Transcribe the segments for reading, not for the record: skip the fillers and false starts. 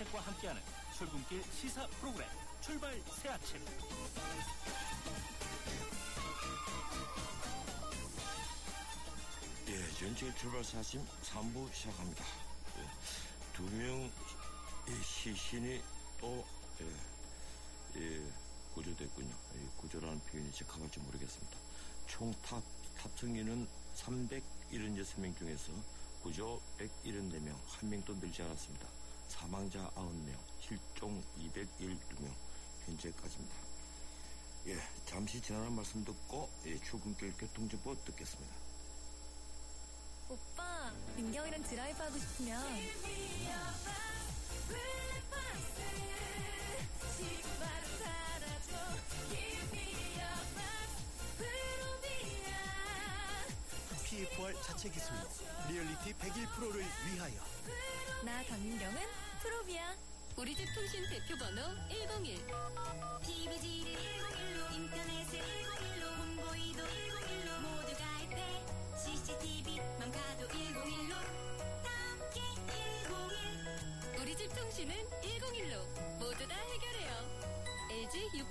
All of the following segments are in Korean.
정책과 함께하는 출근길 시사 프로그램 출발 새아침. 전체 출발 새아침 3부 시작합니다. 두 명 시신이 또 구조됐군요. 구조라는 표현이 적합할지 모르겠습니다. 총 탑승인은 376명 중에서 구조 174명, 한 명도 늘지 않았습니다. 사망자 9명, 실종 212명, 현재까지입니다. 잠시 지나는 말씀 듣고 출근길 교통정보 듣겠습니다. 오빠, 민경이랑 드라이브하고 싶으면 PFR 자체 기술로 리얼리티 101%를 위하여. 나 강민경은 프로비야. 우리 집 통신 대표 번호 101. TV지를 101로, 인터넷을 101로, 홍보이도 101로, 모두가 할 때 CCTV만 가도 101로, 함께 101. 우리 집 통신은 101로 모두 다 해결해요. LG U+.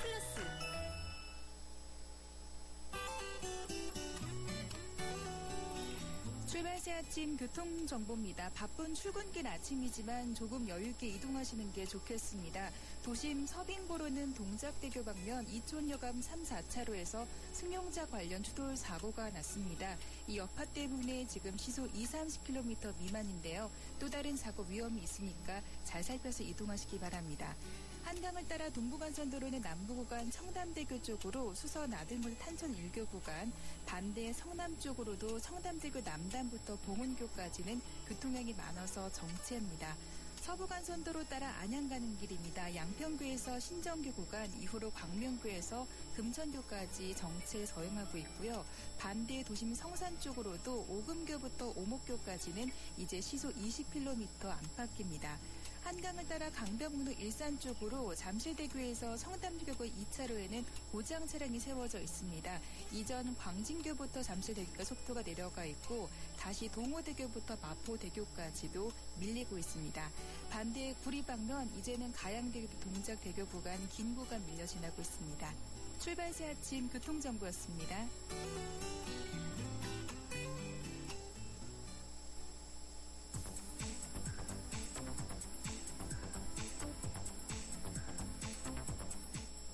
출발 새 아침 교통정보입니다. 바쁜 출근길 아침이지만 조금 여유있게 이동하시는 게 좋겠습니다. 도심 서빙고로는 동작대교 방면 이촌여감 3, 4차로에서 승용차 관련 추돌 사고가 났습니다. 이 여파 때문에 지금 시속 20-30km 미만인데요. 또 다른 사고 위험이 있으니까 잘 살펴서 이동하시기 바랍니다. 한강을 따라 동부간선도로는 남부구간 청담대교 쪽으로 수서 아들문 탄천 1교 구간, 반대 성남 쪽으로도 청담대교 남단부터 봉은교까지는 교통량이 많아서 정체입니다. 서부간선도로 따라 안양 가는 길입니다. 양평교에서 신정교 구간, 이후로 광명교에서 금천교까지 정체 서행하고 있고요. 반대 도심 성산 쪽으로도 오금교부터 오목교까지는 이제 시속 20km 안팎입니다. 한강을 따라 강변북로 일산 쪽으로 잠실대교에서 성담대교구 2차로에는 고장 차량이 세워져 있습니다. 이전 광진교부터 잠실대교가 속도가 내려가 있고 다시 동호대교부터 마포대교까지도 밀리고 있습니다. 반대 구리 방면 이제는 가양대교 동작대교 구간 긴 구간 밀려 지나고 있습니다. 출발 새 아침 교통정보였습니다.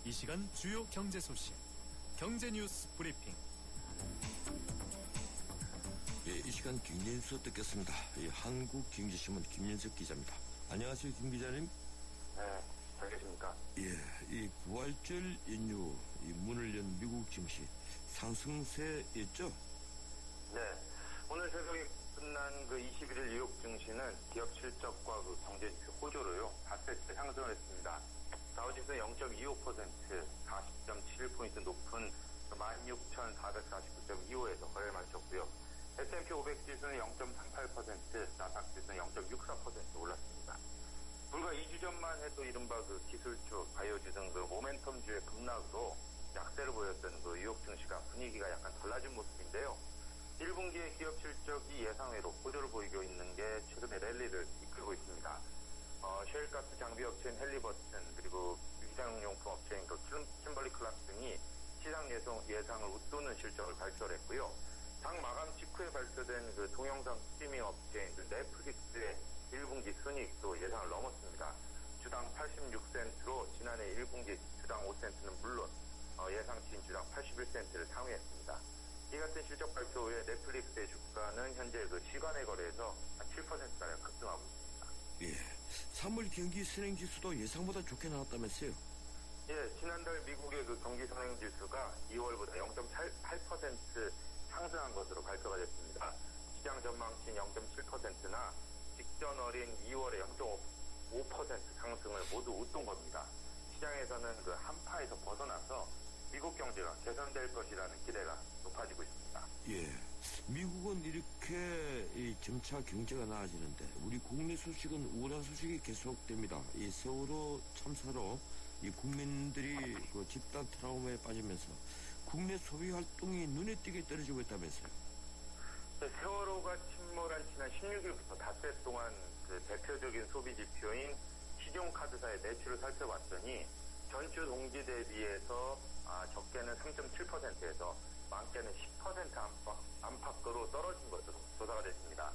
이 시간 주요 경제 소식, 경제 뉴스 브리핑. 이 시간 경제 뉴스 듣겠습니다. 한국경제신문 김윤석 기자입니다. 안녕하세요, 김 기자님. 네, 잘 계십니까? 이 부활절 연휴 문을 연 미국 증시 상승세였죠? 네, 오늘 새벽에 끝난 21일 뉴욕 증시는 기업 실적과 경제지표 호조로요, 닷새째 상승을 했습니다. 다우지수 0.25%, 40.71포인트 높은 16,449.25에서 거래를 마쳤고요. S&P 500 지수는 0.38%, 나스닥 지수는 0.64% 올랐습니다. 불과 2주 전만 해도 이른바 기술주, 바이오주 등 모멘텀주의 급락으로 약세를 보였던 뉴욕 증시가 분위기가 약간 달라진 모습인데요. 1분기의 기업 실적이 예상외로 호조를 보이고 있는 게 최근에 랠리를 이끌고 있습니다. 셰일가스 장비업체인 헬리버튼, 그리고 유기상용품 업체인 킴벌리클락 등이 시장 예상을 웃도는 실적을 발표를 했고요. 장 마감 직후에 발표된 동영상 스트리밍 업체인 넷플릭스의 1분기 순이익도 예상을 넘었습니다. 주당 86센트로 지난해 1분기 주당 5센트는 물론 예상치인 주당 81센트를 상회했습니다. 이 같은 실적 발표 후에 넷플릭스의 주가는 현재 시간의 거래에서 한 7%가량 급등하고 있습니다. 3월 경기 선행지수도 예상보다 좋게 나왔다면서요? 지난달 미국의 경기 선행지수가 2월보다 0.8% 상승한 것으로 발표가 됐습니다. 시장 전망치인 0.7%나 직전 어린 2월의 0.5% 상승을 모두 웃돈 겁니다. 시장에서는 한파에서 벗어나서 미국 경제가 개선될 것이라는 기대가 높아지고 있습니다. 미국은 이렇게 점차 경제가 나아지는데 우리 국내 소식은 우울한 소식이 계속됩니다. 이 세월호 참사로 이 국민들이 집단 트라우마에 빠지면서 국내 소비 활동이 눈에 띄게 떨어지고 있다면서요? 세월호가 침몰한 지난 16일부터 닷새 동안 대표적인 소비 지표인 신용카드사의 매출을 살펴봤더니 전주 동기 대비해서 적게는 3.7%에서 많게는 10% 안팎으로 떨어진 것으로 조사가 됐습니다.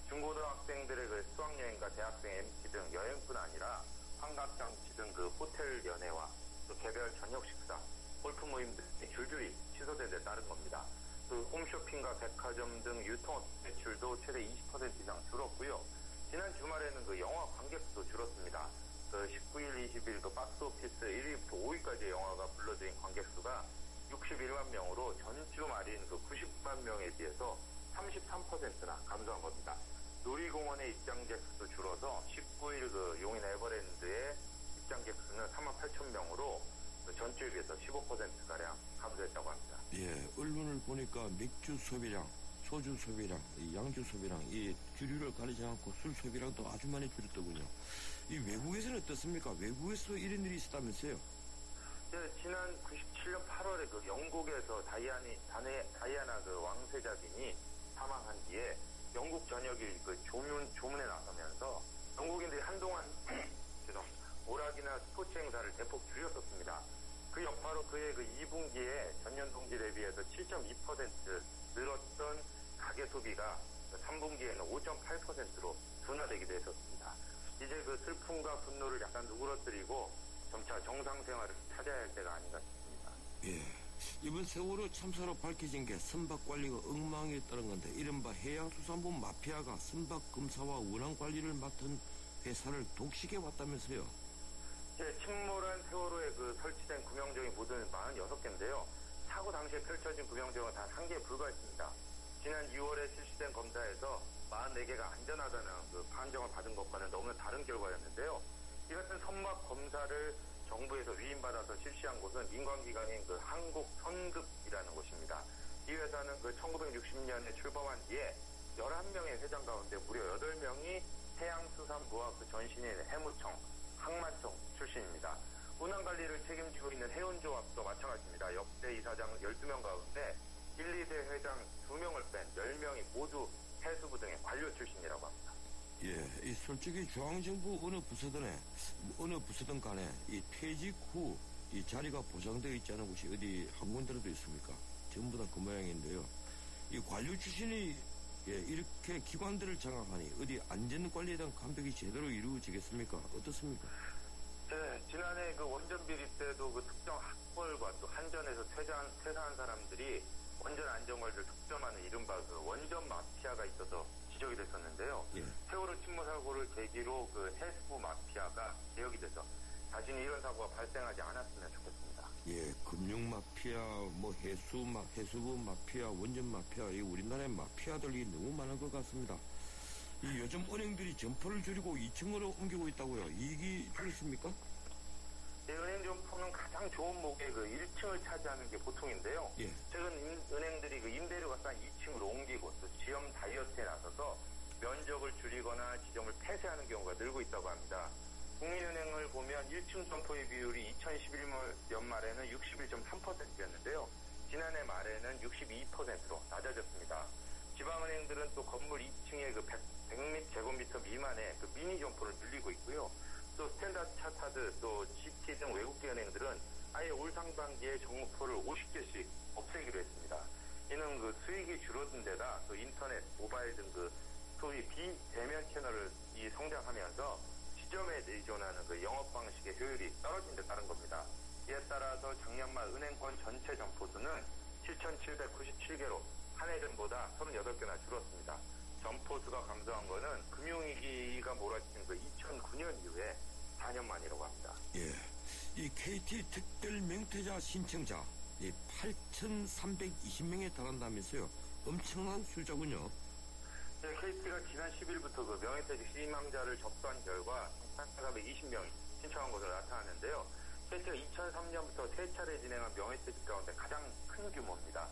중고등학생들의 그 수학여행과 대학생 MT 등 여행뿐 아니라 환갑잔치 등 그 호텔 연회와 또 개별 저녁 식사, 골프 모임 등이 줄줄이 취소된 데 따른 겁니다. 그 홈쇼핑과 백화점 등 유통업 매출도 최대 20% 이상 줄었고요. 지난 주말에는 그 영화 관객수도 줄었습니다. 그 19일, 20일 그 박스오피스 1위부터 5위까지의 영화가 불러들인 관객수가 61만 명으로 전주 말인 그 90만 명에 비해서 33%나 감소한 겁니다. 놀이공원의 입장객 수도 줄어서 19일 그 용인 에버랜드의 입장객 수는 4만 8천 명으로 전주에 비해서 15%가량 감소했다고 합니다. 예, 언론을 보니까 맥주 소비량, 소주 소비량, 이 양주 소비량, 이 주류를 가리지 않고 술 소비량도 아주 많이 줄었더군요. 이 외국에서는 어떻습니까? 외국에서 이런 일이 있었다면서요? 네, 지난 97년 8월에 그 영국에서 다이아나 그 왕세자빈이 사망한 뒤에 영국 전역이 그 조문에 나서면서 영국인들이 한동안 오락이나 스포츠 행사를 대폭 줄였었습니다. 그 여파로 그의 그 2분기에 전년 동기 대비해서 7.2% 늘었던 가계 소비가 3분기에는 5.8%로 둔화되기도 했었습니다. 이제 그 슬픔과 분노를 약간 누그러뜨리고 점차 정상 생활을 찾아야 할 때가 아닌가 싶습니다. 예. 이번 세월호 참사로 밝혀진 게 선박 관리가 엉망이었다는 건데 이른바 해양수산부 마피아가 선박 검사와 운항 관리를 맡은 회사를 독식해 왔다면서요? 예, 침몰한 세월호에 그 설치된 구명정이 모두 46개인데요. 사고 당시에 펼쳐진 구명정은 단 1개에 불과했습니다. 지난 6월에 실시된 검사에서 44개가 안전하다는 그 판정을 받은 것과는 너무 다른 결과였는데요. 이 같은 선박 검사를 정부에서 위임받아서 실시한 곳은 민관기관인 그 한국선급이라는 곳입니다. 이 회사는 그 1960년에 출범한 뒤에 11명의 회장 가운데 무려 8명이 해양수산부와 그 전신인 해무청, 항만청 출신입니다. 운항관리를 책임지고 있는 해운조합도 마찬가지입니다. 역대 이사장 12명 가운데 1, 2대 회장 2명을 뺀 10명이 모두 해수부 등의 관료 출신이라고 합니다. 예, 이 솔직히 중앙정부 어느 부서든 간에 이 퇴직 후 이 자리가 보장되어 있지 않은 곳이 어디 한 군데라도 있습니까? 전부 다 그 모양인데요. 이 관료 출신이 이렇게 기관들을 장악하니 어디 안전관리에 대한 감독이 제대로 이루어지겠습니까? 어떻습니까? 네, 지난해 그 원전 비리 때도 그 특정 학벌과 또 한전에서 퇴사한 사람들이 원전 안전관리를 독점하는 이른바 그 원전 마피아가 있어서 지적이 됐었는데요. 예. 세월호 침몰 사고를 계기로 그 해수부 마피아가 개혁이 돼서 다시는 이런 사고가 발생하지 않았으면 좋겠습니다. 예, 금융 마피아, 뭐 해수부 마피아, 원전 마피아, 이 우리나라의 마피아들이 너무 많은 것 같습니다. 이 요즘 은행들이 점포를 줄이고 2층으로 옮기고 있다고요. 이익이 줄었습니까? 네, 은행 점포는 가장 좋은 목의 그 1층을 차지하는 게 보통인데요. 예. 최근 은행들이 그 임대료가 싼 2층으로 옮기고 또 지점 다이어트에 나서서 면적을 줄이거나 지점을 폐쇄하는 경우가 늘고 있다고 합니다. 국민은행을 보면 1층 점포의 비율이 2011년 연말에는 61.3%였는데요. 지난해 말에는 62%로 낮아졌습니다. 지방은행들은 또 건물 2층에 그 100제곱미터 미만의 그 미니 점포를 늘리고 있고요. 또 스탠다드 차타드, 또 GT 등 외국계 은행들은 아예 올 상반기에 점포를 50개씩 없애기로 했습니다. 이는 그 수익이 줄어든 데다 또 인터넷, 모바일 등 그 소위 비대면 채널을 성장하면서 지점에 의존하는 그 영업 방식의 효율이 떨어진 데 따른 겁니다. 이에 따라서 작년 말 은행권 전체 점포수는 7,797개로 한 해 전보다 38개나 줄었습니다. 점포수가 감소한 거는 금융위기가 몰아친 그 2009년 이후에 4년 만이라고 합니다. 예, 이 KT 특별 명퇴자 신청자 8,320명에 달한다면서요. 엄청난 숫자군요. 네, KT가 지난 10일부터 그 명예퇴직 희망자를 접수한 결과 8,420명이 신청한 것으로 나타났는데요. KT가 2003년부터 세 차례 진행한 명예퇴직 가운데 가장 큰 규모입니다.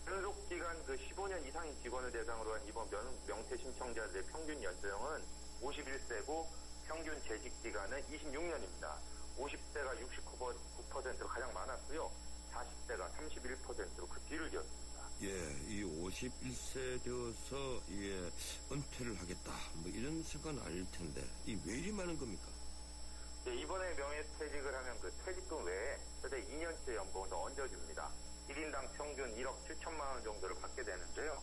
근속기간 그 15년 이상인 직원을 대상으로 한 이번 명퇴 신청자들의 평균 연령은 51세고 평균 재직기간은 26년입니다. 50대가 69%로 가장 많았고요. 40대가 31%로 그 뒤를 이었습니다. 예, 이 51세 되어서 은퇴를 하겠다 뭐 이런 생각은 아닐 텐데 이 왜 이리 많은 겁니까? 이번에 명예퇴직을 하면 그 퇴직금 외에 최대 2년치 연봉을 더 얹어줍니다. 1인당 평균 1억 7천만 원 정도를 받게 되는데요.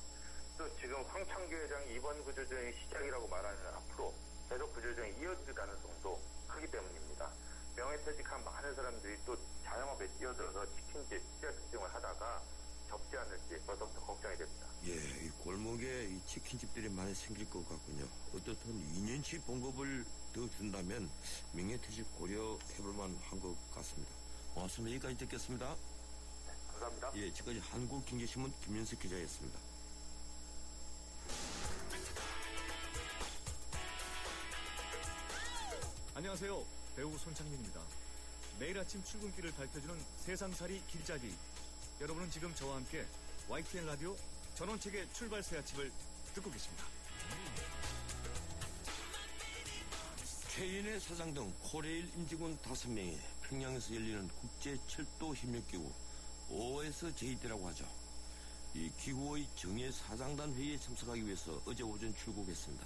또 지금 황창규 회장이 이번 구조조정이 시작이라고 말하는 앞으로 계속 구조조정이 이어질 가능성도 크기 때문입니다. 명예퇴직한 많은 사람들이 또 자영업에 뛰어들어서 치킨집, 피자집 등을 하다가 접지 않을지 벌써부터 걱정이 됩니다. 예, 이 골목에 이 치킨집들이 많이 생길 것 같군요. 어떻든 2년치 봉급을 더 준다면 명예퇴직 고려해볼만 한 것 같습니다. 고맙습니다. 여기까지 듣겠습니다. 감사합니다. 예, 지금까지 한국경제신문 김윤석 기자였습니다. 안녕하세요. 배우 손창민입니다. 매일 아침 출근길을 밝혀주는 세상살이 길잡이. 여러분은 지금 저와 함께 YTN 라디오 전원책의 출발 새 아침을 듣고 계십니다. 최인의 사장 등 코레일 임직원 5명이 평양에서 열리는 국제철도협력기구 OSJD라고 하죠. 이 기구의 정예 사장단 회의에 참석하기 위해서 어제 오전 출국했습니다.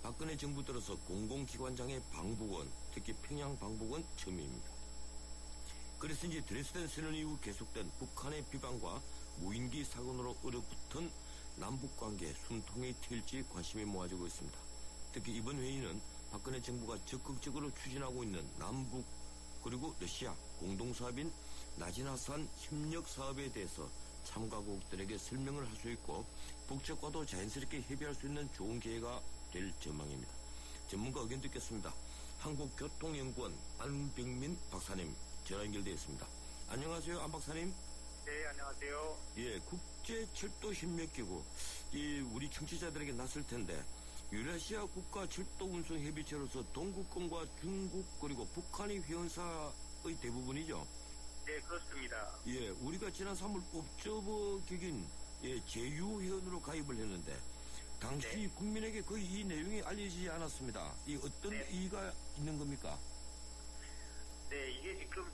박근혜 정부 들어서 공공기관장의 방북은, 특히 평양 방북은 처음입니다. 그래서인지 드레스덴 선언 이후 계속된 북한의 비방과 무인기 사건으로 얼어붙은 남북관계 숨통이 트일지 관심이 모아지고 있습니다. 특히 이번 회의는 박근혜 정부가 적극적으로 추진하고 있는 남북 그리고 러시아 공동사업인 나지나산 협력사업에 대해서 참가국들에게 설명을 할 수 있고 북측과도 자연스럽게 협의할 수 있는 좋은 기회가 될 전망입니다. 전문가 의견 듣겠습니다. 한국교통연구원 안병민 박사님 전화 연결되어 있습니다. 안녕하세요, 안 박사님. 네, 안녕하세요. 예, 국제철도협력기구 우리 청취자들에게 낯설 텐데 유라시아 국가철도운송협의체로서 동구권과 중국 그리고 북한이 회원사의 대부분이죠. 네, 그렇습니다. 예, 우리가 지난 3월 옵저버 격인 제휴회원으로 가입을 했는데 당시 국민에게 거의 이 내용이 알려지지 않았습니다. 이 어떤 의의가 있는 겁니까? 네, 이게 지금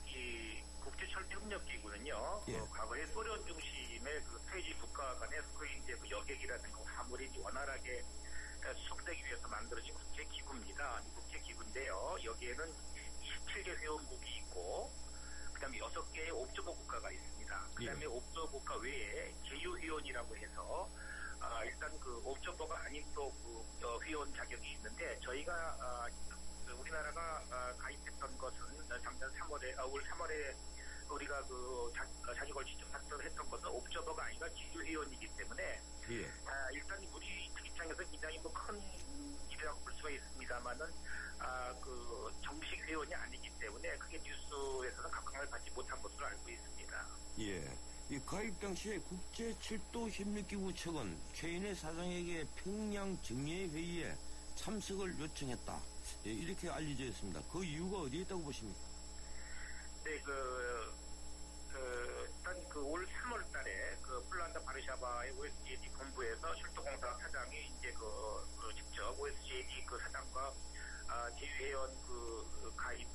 이 국제철도협력기구는요, 과거에 소련 중심의 퇴지 국가 간의 소위 이제 여객이라든가 화물이 원활하게 수속되기 위해서 만들어진 국제기구입니다. 국제기구인데요. 여기에는 27개 회원국이 있고, 그 다음에 6개의 옵저버 국가가 있습니다. 그 다음에 옵저버 국가 외에 제휴회원이라고 해서, 일단 옵저버가 아닌 또 회원 자격이 있는데, 저희가, 우리나라가 가입했던 것은 작년 3월에, 올 3월에 우리가 자주 걸치 좀 했던 것은 옵저버가 아니라 지주회원이기 때문에 일단 우리 입장에서 굉장히 큰 일이라고 볼 수가 있습니다만은 정식 회원이 아니기 때문에 크게 뉴스에서는 각광을 받지 못한 것으로 알고 있습니다. 예. 이 가입 당시에 국제철도협력기구 측은 최인혜 사장에게 평양 정예회의에 참석을 요청했다. 예, 이렇게 알려져 있습니다. 그 이유가 어디에 있다고 보십니까? 네, 일단 올 3월 달에 폴란드 바르샤바의 OSJD 본부에서 철도공사 사장이 이제 직접 OSJD 사장과 제휴회원 가입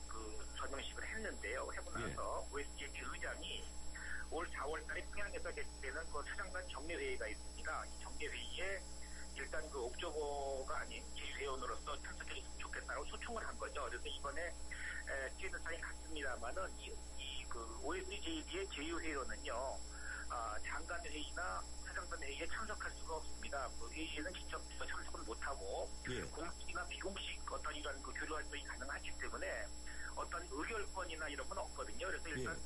전형식을 했는데요. 하고 나서 OSJD 의장이 올 4월 달에 평양에서 개최되는 사장단 정례회의가 있습니다. 이 정례회의에 일단 옵저버가 아닌 제휴회원으로서 참석해줬으면 좋겠다고 소청을 한 거죠. 그래서 이번에 취재사항이 같습니다만은 OSJD의 제휴회원은요, 장관 회의나 사장단 회의에 참석할 수가 없습니다. 회의에는 직접 참석은 못하고 공식이나 비공식 어떤 이런 교류 활동이 가능하기 때문에 어떤 의결권이나 이런 건 없거든요. 그래서 일단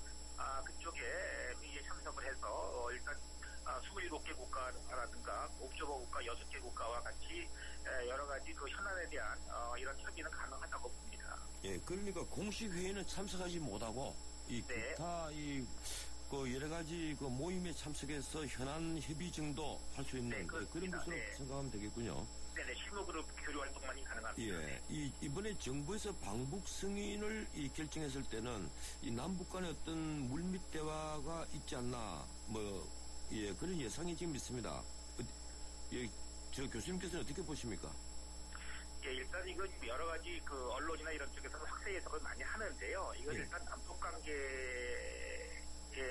그쪽에 회의에 참석을 해서 일단 27개 국가라든가 옵저버 국가 6개 국가와 같이 여러 가지 현안에 대한 이런 협의는 가능하다고 봅니다. 예, 그러니까 공식 회의는 참석하지 못하고 기타 여러 가지 모임에 참석해서 현안 협의 정도 할 수 있는 그런 것으로 생각하면 되겠군요. 네네, 실무그룹 교류 활동만이 가능합니다. 예, 이번에 정부에서 방북 승인을 결정했을 때는 이 남북 간의 어떤 물밑 대화가 있지 않나 그런 예상이 지금 있습니다. 저 교수님께서는 어떻게 보십니까? 예, 일단 이건 여러 가지 언론이나 이런 쪽에서는 확대 해석을 많이 하는데요. 이건 일단 남북 관계의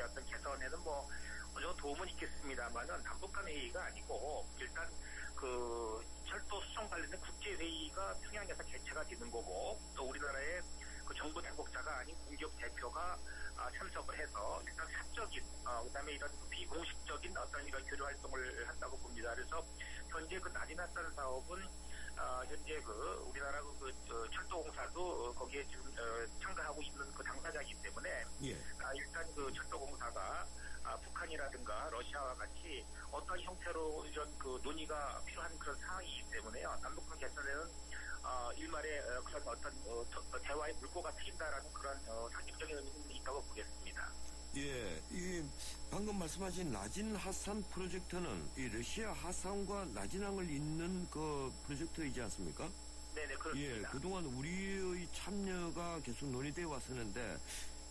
어떤 개선에는 어느 정도 도움은 있겠습니다만은 남북 간 회의가 아니고 일단 철도 수송 관련된 국제회의가 평양 평양에서 개최가 되는 거고 또 우리나라의 그 정부 당국자가 아닌 공기업 대표가 참석을 해서 일단 사적인 그다음에 이런 비공식적인 어떤 이런 교류 활동을 한다고 봅니다. 그래서 현재 그 나지나산 사업은 현재 그 우리나라 철도공사도 거기에 지금 참가하고 있는 그 당사자이기 때문에 예. 일단 그 철도공사가 북한이라든가 러시아와 같이 어떤 형태로 이런 그 논의가 필요한 그런 상황이기 때문에요. 남북한 개선에는 일말의 그런 어떤 대화의 물꼬가 트인다라는 그런 상징적인 의미는 있다고 보겠습니다. 예, 이 방금 말씀하신 나진 하산 프로젝트는 이 러시아 하산과 나진항을 잇는 그 프로젝트이지 않습니까? 네네, 그렇습니다. 예, 그동안 우리의 참여가 계속 논의되어 왔었는데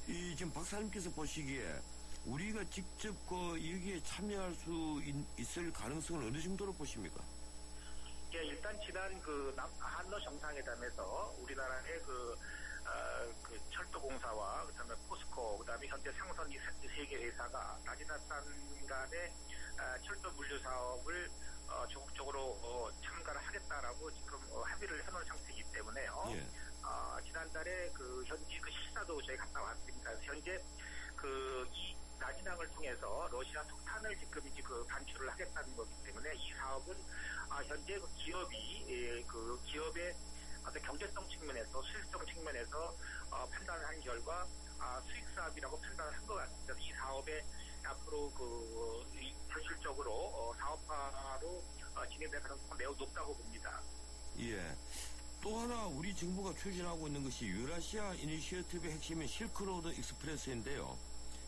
이 지금 박사님께서 보시기에 우리가 직접 여기에 참여할 수 있을 가능성을 어느 정도로 보십니까? 예, 일단 지난 그 한러 정상회담에서 우리나라의 그 철도공사와 그다음에 포스코 그다음에 현재 상선 이 세 개 회사가 나지나산 간의 철도 물류 사업을 적극적으로 참가를 하겠다라고 지금 합의를 해놓은 상태이기 때문에요. 예. 지난달에 그 현지 그 시사도 저희 갔다 왔습니다. 그래서 현재 이 나진항을 통해서 러시아 석탄을 지금 이제 그 반출을 하겠다는 거기 때문에 이 사업은 현재 그 기업의 어떤 경제성 측면에서 수익성 측면에서 판단한 결과 수익 사업이라고 판단을 한 것 같습니다. 이 사업에 앞으로 현실적으로 사업화로 진행될 가능성은 매우 높다고 봅니다. 예. 또 하나 우리 정부가 추진하고 있는 것이 유라시아 이니시어티브의 핵심인 실크로드 익스프레스인데요.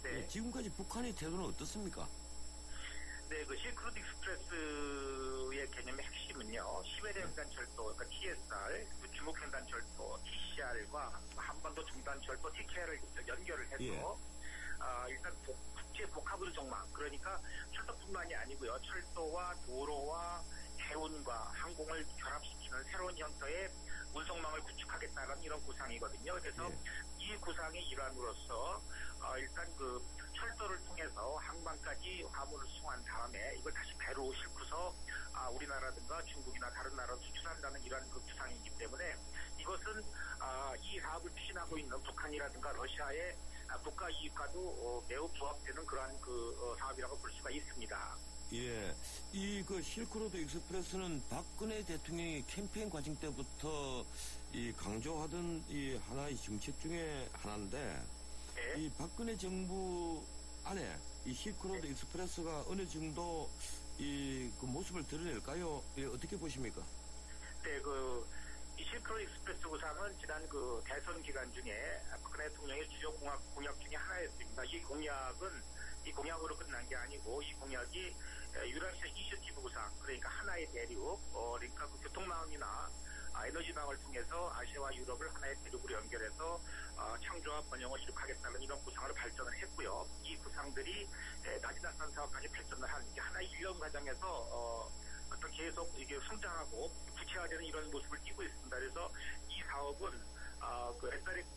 네. 예, 지금까지 북한의 태도는 어떻습니까? 네, 그 실크로드 익스프레스의 개념의 핵심은요, 시베리아 횡단철도, 그러니까 TSR, 중국 횡단철도, TCR과 한반도 중단철도, TKR을 연결을 해서, 일단 국제 복합을 정망, 그러니까 철도뿐만이 아니고요, 철도와 도로와 해운과 항공을 결합시키는 새로운 형태의 운송망을 구축하겠다는 이런 구상이거든요. 그래서 이 구상의 일환으로서 일단 그 철도를 통해서 항만까지 화물을 수송한 다음에 이걸 다시 배로 싣고서 우리나라든가 중국이나 다른 나라로 수출한다는 이러한 그 구상이기 때문에 이것은 이 사업을 추진하고 있는 북한이라든가 러시아의 국가 이익과도 매우 부합되는 그러한 그 사업이라고 볼 수가 있습니다. 예, 이 그 실크로드 익스프레스는 박근혜 대통령이 캠페인 과정 때부터 이 강조하던 이 하나의 정책 중에 하나인데, 네. 이 박근혜 정부 안에 이 실크로드 익스프레스가 어느 정도 이 그 모습을 드러낼까요? 예, 어떻게 보십니까? 네, 이 실크로드 익스프레스 구상은 지난 그 대선 기간 중에 박근혜 대통령의 주요 공약 중에 하나였습니다. 이 공약으로 끝난 게 아니고 이 공약이 유라시아 이니셔티브 구상, 그러니까 하나의 대륙, 그러니까 그 교통망이나 에너지망을 통해서 아시아와 유럽을 하나의 대륙으로 연결해서 창조와 번영을 이룩하겠다는 이런 구상으로 발전을 했고요. 이 구상들이 나지나산 사업까지 발전을 한 이게 하나의 일련 과정에서 어떤 계속 이게 성장하고 구체화되는 이런 모습을 띠고 있습니다. 그래서 이 사업은 그 SRX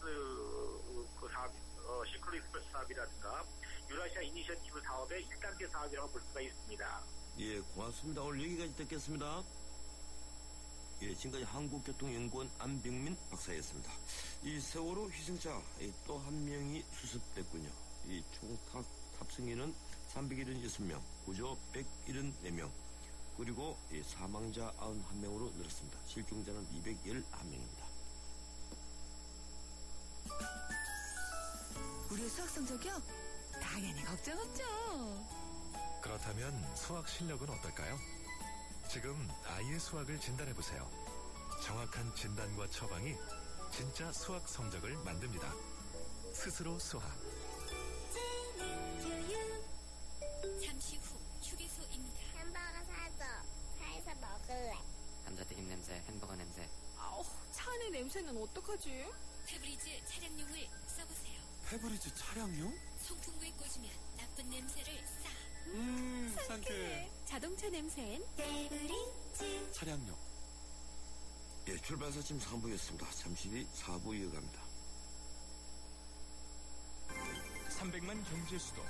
그 사업, 실크로드 익스프레스 사업이라든가 유라시아 이니셔티브 사업의 1단계 사업이라고 볼 수가 있습니다. 예, 고맙습니다. 오늘 여기까지 듣겠습니다. 예, 지금까지 한국교통연구원 안병민 박사였습니다. 이 세월호 희생자 또 한 명이 수습됐군요. 이 총 탑승인은 376명, 구조 174명, 그리고 사망자 91명으로 늘었습니다. 실종자는 211명입니다. 우리의 수학 성적이요? 당연히 걱정 없죠. 그렇다면 수학 실력은 어떨까요? 지금 아이의 수학을 진단해보세요. 정확한 진단과 처방이 진짜 수학 성적을 만듭니다. 스스로 수학. 잠시 후 휴게소입니다. 햄버거 사줘. 차에서 먹을래. 감자튀김 냄새, 햄버거 냄새. 아우, 차 안의 냄새는 어떡하지? 페브리즈 차량용을 써보세요. 페브리즈 차량용? 송풍구에 꽂으면 나쁜 냄새를 싹. 상쾌해. 자동차 냄새엔 페브리즈. 차량용. 예, 출발사 지금 3부였습니다. 잠시 뒤 4부 이어갑니다. 300만 경제 수도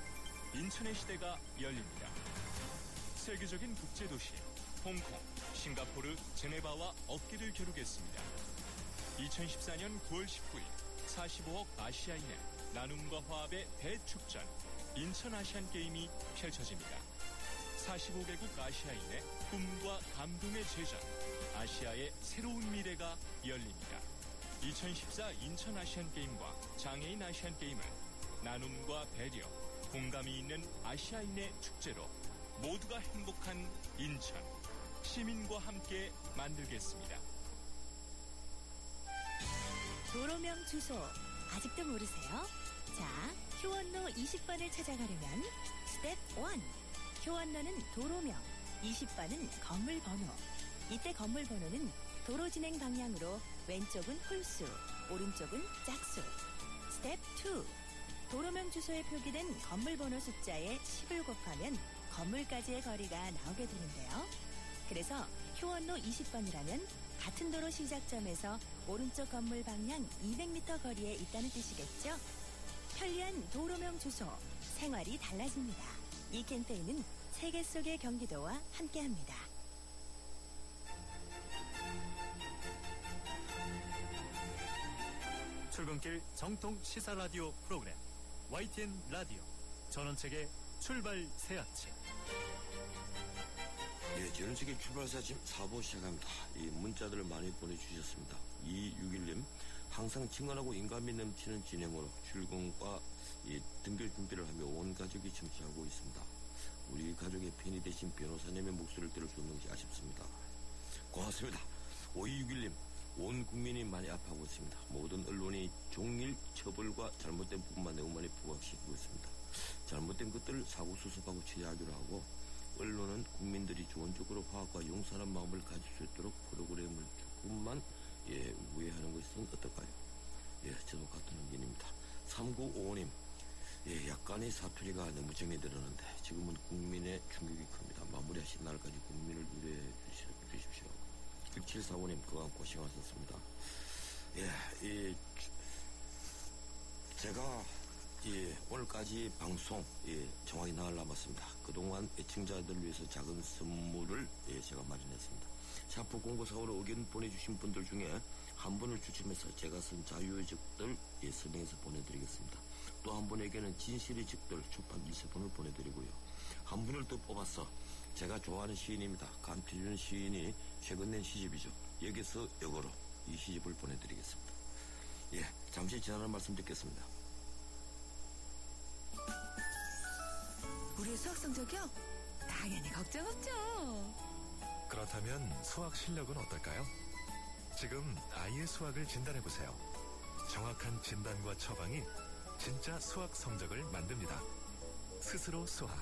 인천의 시대가 열립니다. 세계적인 국제도시 홍콩, 싱가포르, 제네바와 어깨를 겨루겠습니다. 2014년 9월 19일 45억 아시아인의 나눔과 화합의 대축전 인천 아시안게임이 펼쳐집니다. 45개국 아시아인의 꿈과 감동의 제전, 아시아의 새로운 미래가 열립니다. 2014 인천 아시안게임과 장애인 아시안게임을 나눔과 배려, 공감이 있는 아시아인의 축제로 모두가 행복한 인천, 시민과 함께 만들겠습니다. 도로명 주소 아직도 모르세요? 자, 효원로 20번을 찾아가려면 스텝 1. 효원로는 도로명, 20번은 건물 번호. 이때 건물 번호는 도로 진행 방향으로 왼쪽은 홀수, 오른쪽은 짝수. 스텝 2. 도로명 주소에 표기된 건물 번호 숫자에 10을 곱하면 건물까지의 거리가 나오게 되는데요. 그래서 효원로 20번이라면 같은 도로 시작점에서 오른쪽 건물 방향 200m 거리에 있다는 뜻이겠죠? 편리한 도로명 주소, 생활이 달라집니다. 이 캠페인은 세계 속의 경기도와 함께합니다. 출근길 정통 시사 라디오 프로그램 YTN 라디오 전원책의 출발 새 아침. 예, 전원책의 출발 새 아침 4부 시작합니다. 이 문자들을 많이 보내주셨습니다. 261님, 항상 친근하고 인간미 넘치는 진행으로 출근과 등교 준비를 하며 온 가족이 청취하고 있습니다. 우리 가족의 팬이 되신 변호사님의 목소리를 들을 수 없는 것이 아쉽습니다. 고맙습니다. 5261님, 온 국민이 많이 아파하고 있습니다. 모든 언론이 종일 처벌과 잘못된 부분만 너무 많이 부각시키고 있습니다. 잘못된 것들을 사고 수습하고 취하기로 하고, 언론은 국민들이 좋은 쪽으로 화합과 용서하는 마음을 가질 수 있도록 프로그램을 조금만 우회하는 것은 어떨까요? 예, 저도 같은 의견입니다. 3955님, 예, 약간의 사투리가 너무 정리되었는데 지금은 국민의 충격이 큽니다. 마무리하신 날까지 국민을 위로해 주십시오. 1745님, 그간 고생하셨습니다. 예, 제가 오늘까지 방송 정확히 나흘 남았습니다. 그동안 애청자들을 위해서 작은 선물을 제가 마련했습니다. 샤프 공고사고로 의견 보내주신 분들 중에 한 분을 추첨해서 제가 쓴 자유의 적들 선정해서 보내드리겠습니다. 또 한 분에게는 진실의 적들 초판 1세권을 보내드리고요. 한 분을 또 뽑아서 제가 좋아하는 시인입니다. 간필준 시인이 최근 낸 시집이죠. 여기서 역으로 이 시집을 보내드리겠습니다. 예, 잠시 지나는 말씀 듣겠습니다. 우리 수학 성적이요? 당연히 걱정 없죠. 그렇다면 수학 실력은 어떨까요? 지금 아이의 수학을 진단해보세요. 정확한 진단과 처방이 진짜 수학 성적을 만듭니다. 스스로 수학.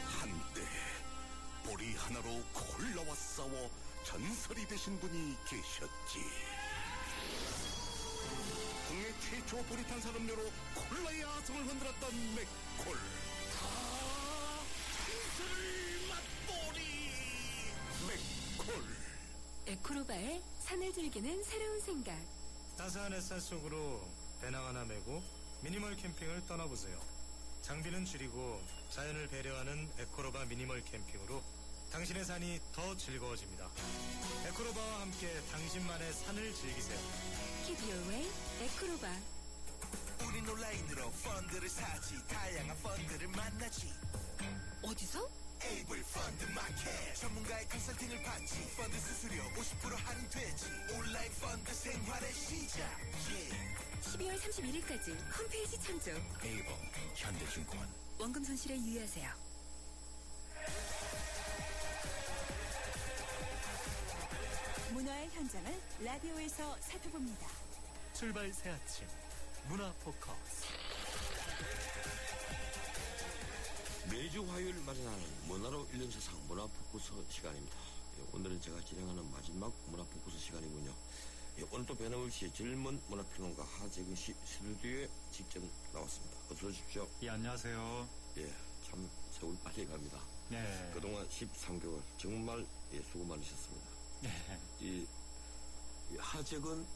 한때 보리 하나로 콜라와 싸워 전설이 되신 분이 계셨지. 국내 최초 보리탄 산업료로 콜라의 아성을 흔들었던 맥콜. 진수를 맛보리 맥콜. 에코로바의 산을 즐기는 새로운 생각. 따스한 햇살 속으로 배낭 하나 메고 미니멀 캠핑을 떠나보세요. 장비는 줄이고 자연을 배려하는 에코로바 미니멀 캠핑으로 당신의 산이 더 즐거워집니다. 에코로바와 함께 당신만의 산을 즐기세요. Keep your way, 에코로바. 우린 온라인으로 펀드를 사지. 다양한 펀드를 만나지. 어디서? 에이블 펀드 마켓. 전문가의 컨설팅을 받지. 펀드 수수료 50% 할인되지. 온라인 펀드 생활의 시작. 12월 31일까지 홈페이지 참조. 에이블 현대증권. 원금 손실에 유의하세요. 문화의 현장을 라디오에서 살펴봅니다. 출발 새 아침 문화 포커스. 매주 화요일 마련하는 문화로 1년 세상 문화 포커스 시간입니다. 오늘은 제가 진행하는 마지막 문화 포커스 시간이군요. 오늘도 변함없이 젊은 문화평론가 하재근 씨 스튜디오에 직접 나왔습니다. 어서 오십시오. 예, 안녕하세요. 예, 참 세월 빨리 갑니다. 네. 그동안 13개월 정말 수고 많으셨습니다. 네. 이 하재근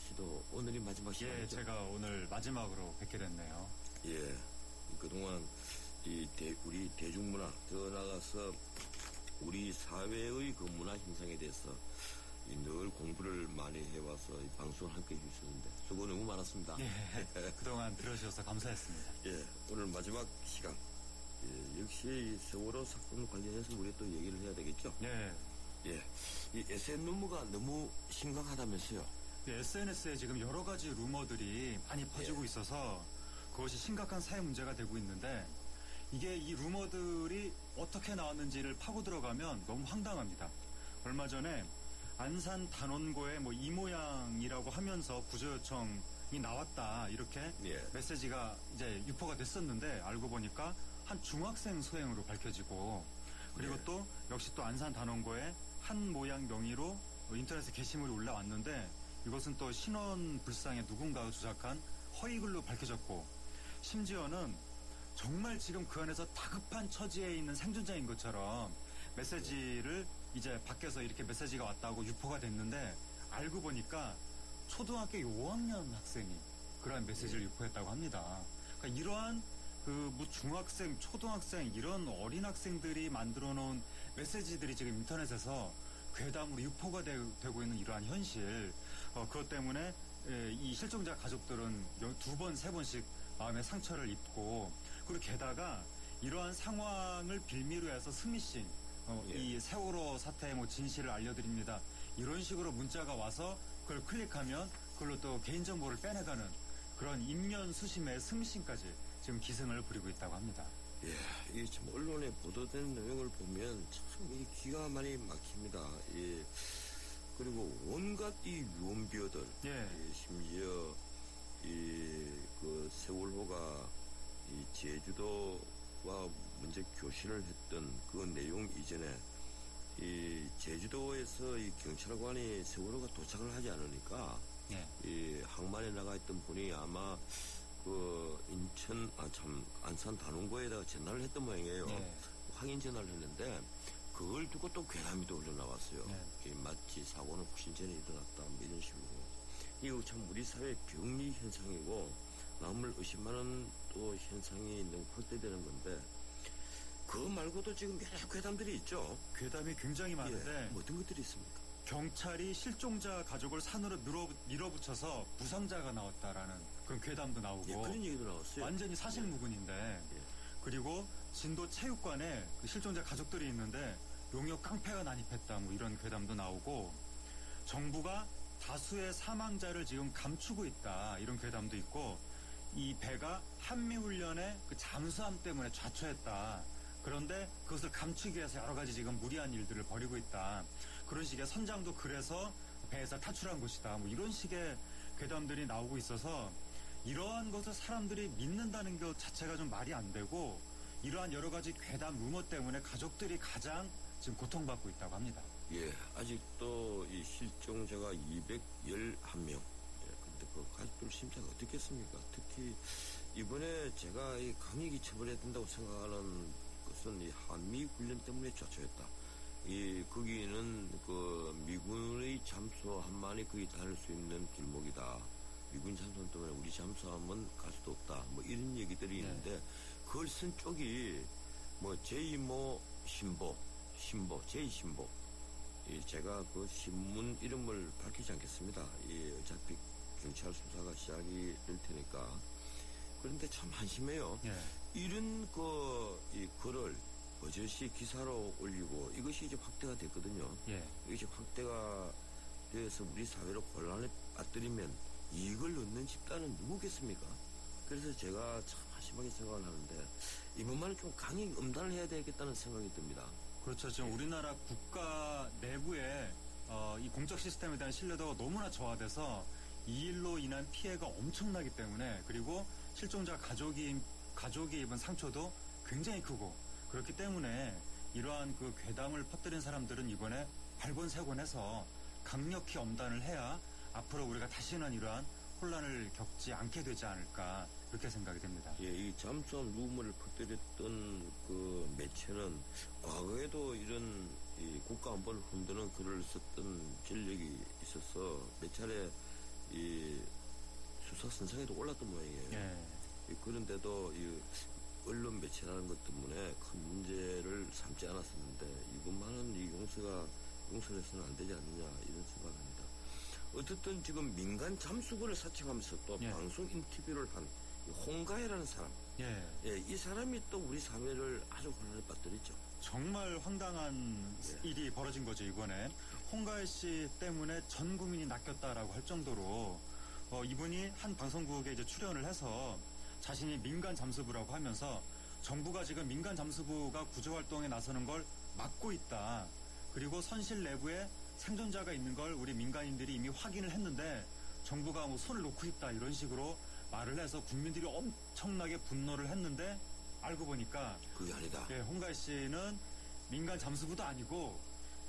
씨도 오늘이 마지막 시간이죠. 예, 제가 오늘 마지막으로 뵙게 됐네요. 예, 그동안 우리 대중문화, 더 나아가서 우리 사회의 그 문화 형상에 대해서 늘 공부를 많이 해와서 이 방송을 함께 해주셨는데 수고 너무 많았습니다. 예, 그동안 들어주셔서 감사했습니다. 예, 오늘 마지막 시간. 예, 역시 이 세월호 사건 관련해서 우리 또 얘기를 해야 되겠죠? 네. 예, 이 SN 루머가 너무 심각하다면서요? SNS에 지금 여러 가지 루머들이 많이 퍼지고 있어서 그것이 심각한 사회 문제가 되고 있는데 이게 이 루머들이 어떻게 나왔는지를 파고 들어가면 너무 황당합니다. 얼마 전에 안산 단원고의 뭐 이 모양이라고 하면서 구조 요청이 나왔다 이렇게 메시지가 이제 유포가 됐었는데 알고 보니까 한 중학생 소행으로 밝혀지고 그리고 또 역시 또 안산 단원고의 한 모양 명의로 인터넷에 게시물이 올라왔는데 이것은 또 신원 불상에 누군가가 조작한 허위글로 밝혀졌고 심지어는 정말 지금 그 안에서 다급한 처지에 있는 생존자인 것처럼 메시지를 이제 밖에서 이렇게 메시지가 왔다고 유포가 됐는데 알고 보니까 초등학교 5학년 학생이 그러한 메시지를 유포했다고 합니다. 그러니까 이러한 뭐 중학생, 초등학생 이런 어린 학생들이 만들어 놓은 메시지들이 지금 인터넷에서 괴담으로 유포가 되고 있는 이러한 현실 그것 때문에 이 실종자 가족들은 2번, 3번씩 마음의 상처를 입고 그리고 게다가 이러한 상황을 빌미로 해서 승리씨 이 세월호 사태의 뭐 진실을 알려드립니다. 이런 식으로 문자가 와서 그걸 클릭하면 그걸로 또 개인정보를 빼내가는 그런 인면수심의 승리씨까지 지금 기승을 부리고 있다고 합니다. 예, 이 참 언론에 보도된 내용을 보면 참 이 기가 많이 막힙니다. 예, 그리고 온갖 이 유언비어들, 심지어 그 세월호가 이 제주도와 먼저 교신을 했던 그 내용 이전에 이 제주도에서 이 경찰관이 세월호가 도착을 하지 않으니까 이 항만에 나가 있던 분이 아마 그 안산 단원고에다가 전화를 했던 모양이에요. 확인 전화를 했는데 그걸 두고 또 괴담이 또 올라나왔어요. 마치 사고는 훨씬 전에 일어났다 뭐 이런 식으로. 이거 참 우리 사회 병리 현상이고 남을 의심하는 또 현상이 너무 확대되는 건데 그거 말고도 지금 여러 괴담들이 있죠. 괴담이 굉장히 많은데 뭐 어떤 것들이 있습니까? 경찰이 실종자 가족을 산으로 밀어붙여서 부상자가 나왔다라는 그런 괴담도 나오고 그런 얘기도 나왔어요. 완전히 사실무근인데 그리고 진도 체육관에 그 실종자 가족들이 있는데 용역 깡패가 난입했다 뭐 이런 괴담도 나오고 정부가 다수의 사망자를 지금 감추고 있다 이런 괴담도 있고 이 배가 한미훈련의 그 잠수함 때문에 좌초했다. 그런데 그것을 감추기 위해서 여러 가지 지금 무리한 일들을 벌이고 있다. 그런 식의 선장도 그래서 배에서 탈출한 것이다. 뭐 이런 식의 괴담들이 나오고 있어서 이러한 것을 사람들이 믿는다는 것 자체가 좀 말이 안 되고 이러한 여러 가지 괴담, 루머 때문에 가족들이 가장 지금 고통받고 있다고 합니다. 예, 아직도 이 실종자가 211명. 근데 그 가족들 심사가 어떻겠습니까? 특히 이번에 제가 이 강력히 처벌해야 된다고 생각하는 것은 이 한미 훈련 때문에 좌초했다. 거기는 그 미군의 잠수함만이 거기 다닐 수 있는 길목이다. 미군 잠수함 때문에 우리 잠수함은 갈 수도 없다. 뭐 이런 얘기들이 있는데 그걸 쓴 쪽이 뭐 제2모 신보, 제2신보. 제가 그 신문 이름을 밝히지 않겠습니다. 어차피 경찰 수사가 시작이 될 테니까. 그런데 참 한심해요. 이런 이 글을 버젓이 기사로 올리고 이것이 이제 확대가 됐거든요. 이것이 확대가 돼서 우리 사회로 혼란을 빠뜨리면 이익을 얻는 집단은 누구겠습니까? 그래서 제가 참 한심하게 생각을 하는데 이번만은 좀 강하게 엄단을 해야 되겠다는 생각이 듭니다. 그렇죠. 지금 우리나라 국가 내부에 이 공적 시스템에 대한 신뢰도가 너무나 저하돼서 이 일로 인한 피해가 엄청나기 때문에 그리고 실종자 가족이 입은 상처도 굉장히 크고 그렇기 때문에 이러한 그 괴담을 퍼뜨린 사람들은 이번에 발본색원해서 강력히 엄단을 해야 앞으로 우리가 다시는 이러한 혼란을 겪지 않게 되지 않을까 그렇게 생각이 됩니다. 이 잠수함 루머를 퍼뜨렸던 그 매체는 과거에도 이런 이 국가안보를 흔드는 글을 썼던 전력이 있어서 몇 차례 이 수사 선상에도 올랐던 모양이에요. 그런데도 언론 매체라는 것 때문에 큰 문제를 삼지 않았었는데 이것만은 이 용서를 해서는 안 되지 않느냐 이런 생각합니다. 어쨌든 지금 민간 잠수부를 사칭하면서 또 방송 인터뷰를 한 홍가혜라는 사람, 이 사람이 또 우리 사회를 아주 혼란에 빠뜨렸죠. 정말 황당한 일이 벌어진 거죠, 이번에. 홍가혜 씨 때문에 전 국민이 낚였다라고 할 정도로 이분이 한 방송국에 이제 출연을 해서 자신이 민간 잠수부라고 하면서 정부가 지금 민간 잠수부가 구조활동에 나서는 걸 막고 있다. 그리고 선실 내부에 생존자가 있는 걸 우리 민간인들이 이미 확인을 했는데 정부가 뭐 손을 놓고 있다 이런 식으로 말을 해서 국민들이 엄청나게 분노를 했는데 알고 보니까 그게 아니다. 홍가혜 씨는 민간 잠수부도 아니고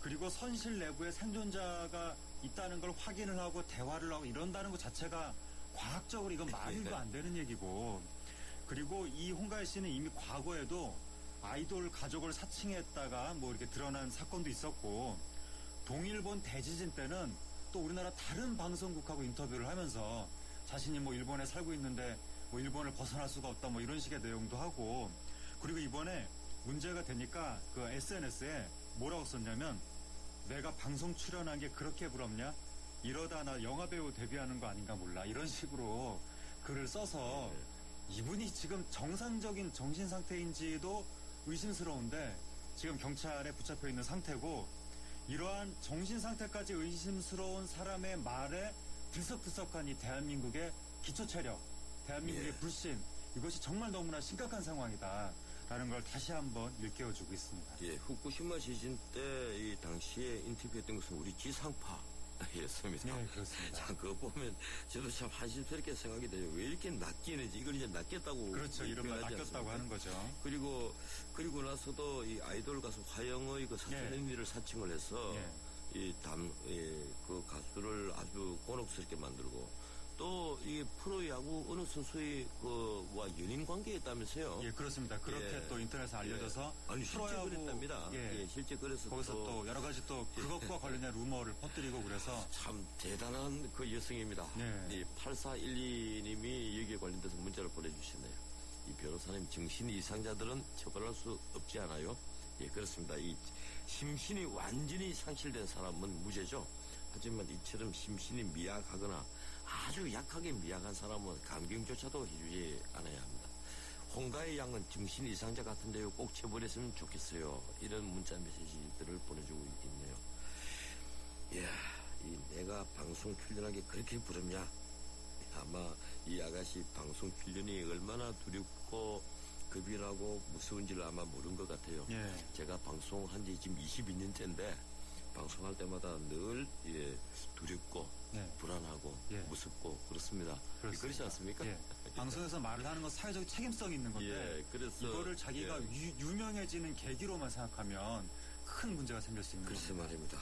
그리고 선실 내부에 생존자가 있다는 걸 확인을 하고 대화를 하고 이런다는 것 자체가 과학적으로 이건 말도 안 되는 얘기고 그리고 이 홍가혜 씨는 이미 과거에도 아이돌 가족을 사칭했다가 뭐 이렇게 드러난 사건도 있었고 동일본 대지진 때는 또 우리나라 다른 방송국하고 인터뷰를 하면서 자신이 뭐 일본에 살고 있는데 뭐 일본을 벗어날 수가 없다 뭐 이런 식의 내용도 하고 그리고 이번에 문제가 되니까 그 SNS에 뭐라고 썼냐면 내가 방송 출연한 게 그렇게 부럽냐? 이러다 나 영화배우 데뷔하는 거 아닌가 몰라 이런 식으로 글을 써서 이분이 지금 정상적인 정신 상태인지도 의심스러운데 지금 경찰에 붙잡혀 있는 상태고 이러한 정신 상태까지 의심스러운 사람의 말에 들썩들썩한 이 대한민국의 기초체력, 대한민국의 불신 이것이 정말 너무나 심각한 상황이다라는 걸 다시 한번 일깨워주고 있습니다. 후쿠시마 지진 때 이 당시에 인터뷰했던 것은 우리 지상파였습니다. 네, 그렇습니다. 자, 그거 보면 저도 참 한심스럽게 생각이 돼요. 왜 이렇게 낚이는지 이걸 이제 낚였다고 그렇죠. 이른바 낚였다고 하는 거죠. 그리고 나서도 이 아이돌 가수 화영의 그 사촌 언니를 사칭을 해서 그 가수를 아주 곤혹스럽게 만들고 또 이 프로야구 어느 선수의 그와 연인 관계였다면서요? 예, 그렇습니다. 그렇게 또 인터넷에 알려져서 아니 실제 그랬답니다. 실제 그래서 거기서 또 여러 가지 또 그것과 관련된 루머를 퍼뜨리고 그래서 참 대단한 그 여성입니다. 이 8412님이 여기에 관련돼서 문자를 보내주시네요. 이 변호사님 정신 이상자들은 처벌할 수 없지 않아요? 예, 그렇습니다. 이 심신이 완전히 상실된 사람은 무죄죠. 하지만 이처럼 심신이 미약하거나 아주 약하게 미약한 사람은 감경조차도 해주지 않아야 합니다. 홍가의 양은 정신 이상자 같은데요. 꼭 처벌했으면 좋겠어요. 이런 문자 메시지들을 보내주고 있네요. 이야, 내가 방송 출연하기 그렇게 부럽냐? 아마 이 아가씨 방송 출연이 얼마나 두렵고 급이라고 무서운지를 아마 모른 것 같아요. 제가 방송한 지 지금 22년째인데 방송할 때마다 늘 두렵고 불안하고 무섭고 그렇습니다. 그렇지 않습니까? 방송에서 말을 하는 건 사회적 책임성이 있는 건데 그래서 이거를 자기가 유명해지는 계기로만 생각하면 큰 문제가 생길 수 있는 글쎄 말입니다.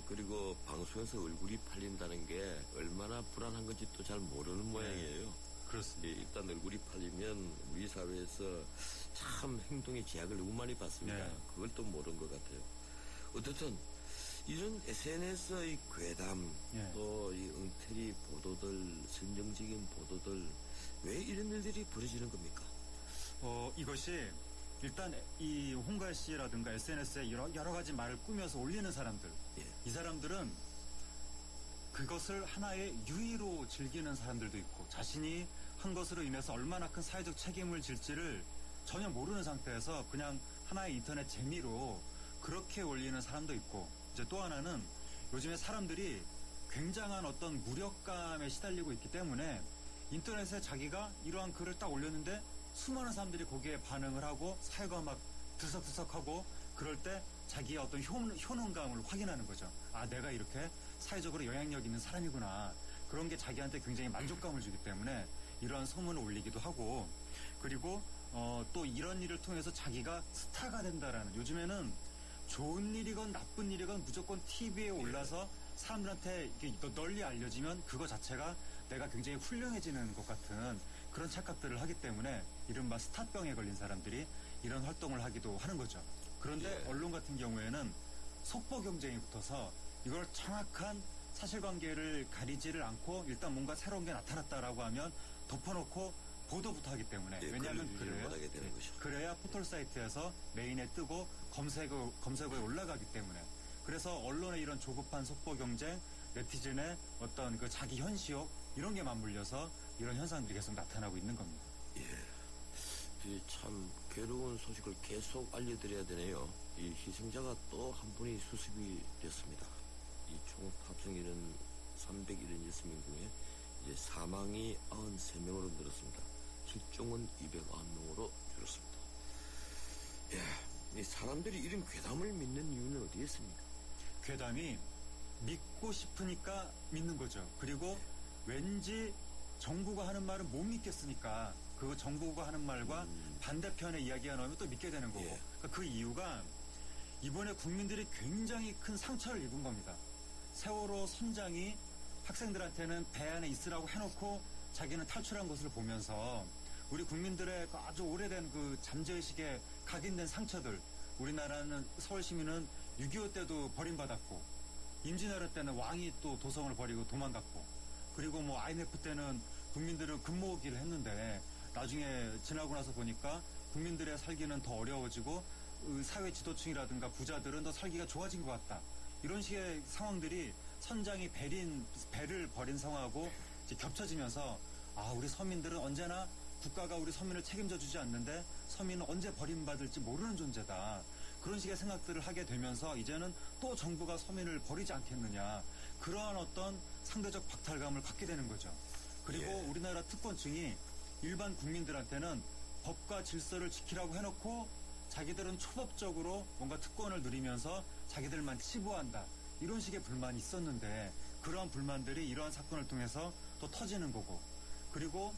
그리고 방송에서 얼굴이 팔린다는 게 얼마나 불안한 건지 또 잘 모르는 모양이에요. 그렇습니다. 일단 얼굴이 팔리면 우리 사회에서 참 행동의 제약을 너무 많이 받습니다. 그걸 또 모르는 것 같아요. 어쨌든 이런 SNS의 괴담, 또 이 엉터리 보도들, 선정적인 보도들, 왜 이런 일들이 벌어지는 겁니까? 이것이 일단 이 홍가혜 씨라든가 SNS에 여러 가지 말을 꾸며서 올리는 사람들, 이 사람들은 그것을 하나의 유의로 즐기는 사람들도 있고 자신이 한 것으로 인해서 얼마나 큰 사회적 책임을 질지를 전혀 모르는 상태에서 그냥 하나의 인터넷 재미로 그렇게 올리는 사람도 있고 이제 또 하나는 요즘에 사람들이 굉장한 어떤 무력감에 시달리고 있기 때문에 인터넷에 자기가 이러한 글을 딱 올렸는데 수많은 사람들이 거기에 반응을 하고 사회가 막 들썩들썩하고 그럴 때 자기의 어떤 효능감을 확인하는 거죠. 아, 내가 이렇게 사회적으로 영향력 있는 사람이구나. 그런 게 자기한테 굉장히 만족감을 주기 때문에 이러한 소문을 올리기도 하고 그리고 또 이런 일을 통해서 자기가 스타가 된다라는 요즘에는 좋은 일이건 나쁜 일이건 무조건 TV에 올라서 사람들한테 이렇게 널리 알려지면 그거 자체가 내가 굉장히 훌륭해지는 것 같은 그런 착각들을 하기 때문에 이른바 스타병에 걸린 사람들이 이런 활동을 하기도 하는 거죠. 그런데 언론 같은 경우에는 속보 경쟁이 붙어서 이걸 정확한 사실관계를 가리지를 않고 일단 뭔가 새로운 게 나타났다라고 하면 덮어놓고 보도부터 하기 때문에. 예, 왜냐하면 글을 그래야, 못하게 되는 것이죠. 그래야 포털 사이트에서 메인에 뜨고 검색어에 올라가기 때문에. 그래서 언론의 이런 조급한 속보 경쟁, 네티즌의 어떤 그 자기 현시욕 이런 게 맞물려서 이런 현상들이 계속 나타나고 있는 겁니다. 이 참 괴로운 소식을 계속 알려드려야 되네요. 이 희생자가 또 한 분이 수습이 됐습니다. 이 총 탑승인은 376명 중에 이제 사망이 93명으로 늘었습니다. 실종은 209명으로 줄었습니다. 이 사람들이 이런 괴담을 믿는 이유는 어디에 있습니까? 괴담이 믿고 싶으니까 믿는 거죠. 그리고 왠지 정부가 하는 말은 못 믿겠으니까 그 정부가 하는 말과 반대편의 이야기가 나오면 또 믿게 되는 거고. 그러니까 그 이유가 이번에 국민들이 굉장히 큰 상처를 입은 겁니다. 세월호 선장이 학생들한테는 배 안에 있으라고 해놓고 자기는 탈출한 것을 보면서 우리 국민들의 그 아주 오래된 그 잠재의식에 각인된 상처들, 우리나라는 서울 시민은 6.25 때도 버림받았고 임진왜란 때는 왕이 또 도성을 버리고 도망갔고 그리고 뭐 IMF 때는 국민들은 금모으기를 했는데 나중에 지나고 나서 보니까 국민들의 살기는 더 어려워지고 사회 지도층이라든가 부자들은 더 살기가 좋아진 것 같다. 이런 식의 상황들이 선장이 배를 버린 상황하고 이제 겹쳐지면서 우리 서민들은 언제나 국가가 우리 서민을 책임져 주지 않는데 서민은 언제 버림받을지 모르는 존재다. 그런 식의 생각들을 하게 되면서 이제는 또 정부가 서민을 버리지 않겠느냐. 그러한 어떤 상대적 박탈감을 갖게 되는 거죠. 그리고 우리나라 특권층이 일반 국민들한테는 법과 질서를 지키라고 해놓고 자기들은 초법적으로 뭔가 특권을 누리면서 자기들만 치부한다. 이런 식의 불만이 있었는데 그러한 불만들이 이러한 사건을 통해서 또 터지는 거고 그리고